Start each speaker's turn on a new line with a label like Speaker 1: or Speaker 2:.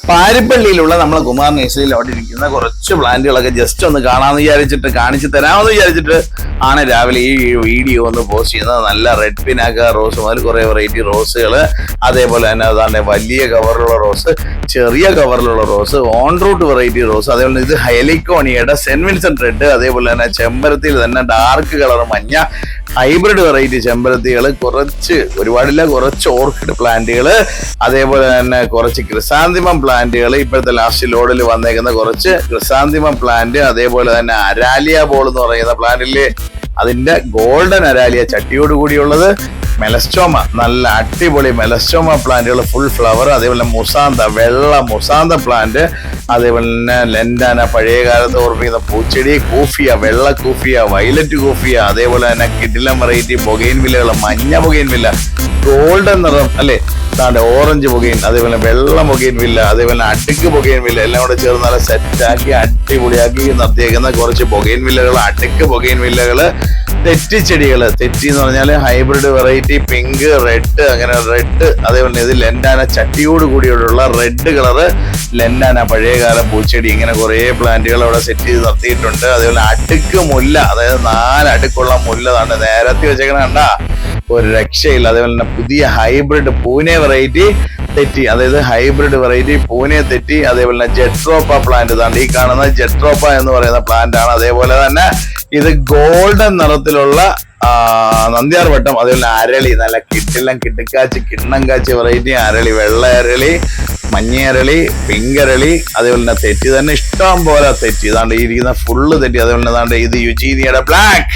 Speaker 1: പാരിപ്പള്ളിയിലുള്ള നമ്മളെ കുമാർ നഴ്സറിയിൽ അവിടെ ഇരിക്കുന്ന കുറച്ച് പ്ലാന്റുകളൊക്കെ ജസ്റ്റ് ഒന്ന് കാണാമെന്ന് വിചാരിച്ചിട്ട് കാണിച്ചു തരാമെന്ന് വിചാരിച്ചിട്ട് ആണ് രാവിലെ ഈ വീഡിയോ ഒന്ന് പോസ്റ്റ് ചെയ്യുന്നത്. നല്ല റെഡ് പിനാക്ക റോസ് മുതൽ കുറെ വെറൈറ്റി റോസുകൾ, അതേപോലെ തന്നെ അതാണ്ട് വലിയ കവറിലുള്ള റോസ്, ചെറിയ കവറിലുള്ള rose, own root variety rose, അതേപോലെ ഇത് ഹെലിക്കോണിയയുടെ സെന്റ് വിൻസെന്റ് റെഡ്, അതേപോലെ തന്നെ ചെമ്പരത്തിയിൽ തന്നെ ഡാർക്ക് കളർ മഞ്ഞ ഹൈബ്രിഡ് വെറൈറ്റി ചെമ്പരത്തികൾ, കുറച്ച് ഒരുപാടില്ല കുറച്ച് ഓർക്കിഡ് പ്ലാന്റുകൾ, അതേപോലെ തന്നെ കുറച്ച് ക്രിസാന്തിമം പ്ലാന്റുകൾ, ഇപ്പോഴത്തെ ലാസ്റ്റ് ലോഡിൽ വന്നേക്കുന്ന കുറച്ച് ക്രിസാന്തിമം പ്ലാന്റ്, അതേപോലെ തന്നെ അരാലിയ ബോൾ എന്ന് പറയുന്ന പ്ലാന്റില് അതിന്റെ ഗോൾഡൻ അരാലിയ ചട്ടിയോട് കൂടിയുള്ളത്, മെലസ്റ്റോമ നല്ല അടിപൊളി മെലസ്റ്റോമ പ്ലാന്റുകൾ ഫുൾ ഫ്ലവർ, അതേപോലെ മുസാന്ത വെള്ള മുസാന്ത പ്ലാന്റ്, അതേപോലെ തന്നെ ലെൻഡാന പഴയ കാലത്ത് ഓർമ്മിക്കുന്ന പൂച്ചെടി, കൂഫിയ വെള്ള കൂഫിയ, വയലറ്റ് കൂഫിയ, അതേപോലെ തന്നെ കിഡിലം വെറൈറ്റി ബൊഗൈൻ വില്ലകൾ, മഞ്ഞ ബൊഗൈൻ വില്ല, ഗോൾഡൻ നിറം അല്ലെ താണ്ട് ഓറഞ്ച് ബൊഗൈൻ, അതേപോലെ വെള്ള ബൊഗൈൻ വില്ല, അതേപോലെ അടുക്ക് ബൊഗൈൻ വില്ല, എല്ലാം കൂടെ ചേർന്ന് നല്ല സെറ്റാക്കി അടിപൊളിയാക്കി നിർത്തിയേക്കുന്ന കുറച്ച് ബൊഗൈൻ വില്ലകൾ, അടുക്ക് ബൊഗൈൻ വില്ലകള്, തെറ്റിച്ചെടികള്, തെറ്റി എന്ന് പറഞ്ഞാൽ ഹൈബ്രിഡ് വെറൈറ്റി പിങ്ക് റെഡ്, അങ്ങനെ റെഡ്, അതേപോലെ ഇത് ലെൻഡാന ചട്ടിയോട് കൂടിയുള്ള റെഡ് കളറ് ലെൻഡാന പഴയകാല പൂച്ചെടി, ഇങ്ങനെ കുറെ പ്ലാന്റുകൾ അവിടെ സെറ്റ് ചെയ്ത് നിർത്തിയിട്ടുണ്ട്. അതേപോലെ അടുക്ക് മുല്ല, അതായത് 4 അടുക്കുള്ള മുല്ല താണ്ട് നേരത്തെ വെച്ചേക്കണ കണ്ടാ ഒരു രക്ഷയില്ല. അതേപോലെ തന്നെ പുതിയ ഹൈബ്രിഡ് പൂനെ വെറൈറ്റി തെറ്റി, അതായത് ഹൈബ്രിഡ് വെറൈറ്റി പൂനെ തെറ്റി, അതേപോലെ തന്നെ ജെട്രോപ്പ പ്ലാന്റ് താണ്ട് ഈ കാണുന്ന ജെട്രോപ്പ എന്ന് പറയുന്ന പ്ലാന്റ് ആണ്. അതേപോലെ തന്നെ ഇത് ഗോൾഡൻ നിറത്തിലുള്ള നന്ദ്യാർ വട്ടം, അതേപോലെ അരളി നല്ല കിട്ടില്ലം കിട്ടിക്കാച്ചി കിണ്ണം കാച്ചി വെറൈറ്റി അരളി, വെള്ള അരളി, മഞ്ഞ അരളി, പിങ്ക് അരളി, അതേപോലെ തന്നെ തെറ്റി തന്നെ ഇഷ്ടം പോലെ തെറ്റി, ഇതാണ്ട് ഈ ഇരിക്കുന്ന ഫുള്ള് തെറ്റി. അതേപോലെ തന്നെ ഇത് യുജീനിയുടെ ബ്ലാക്ക്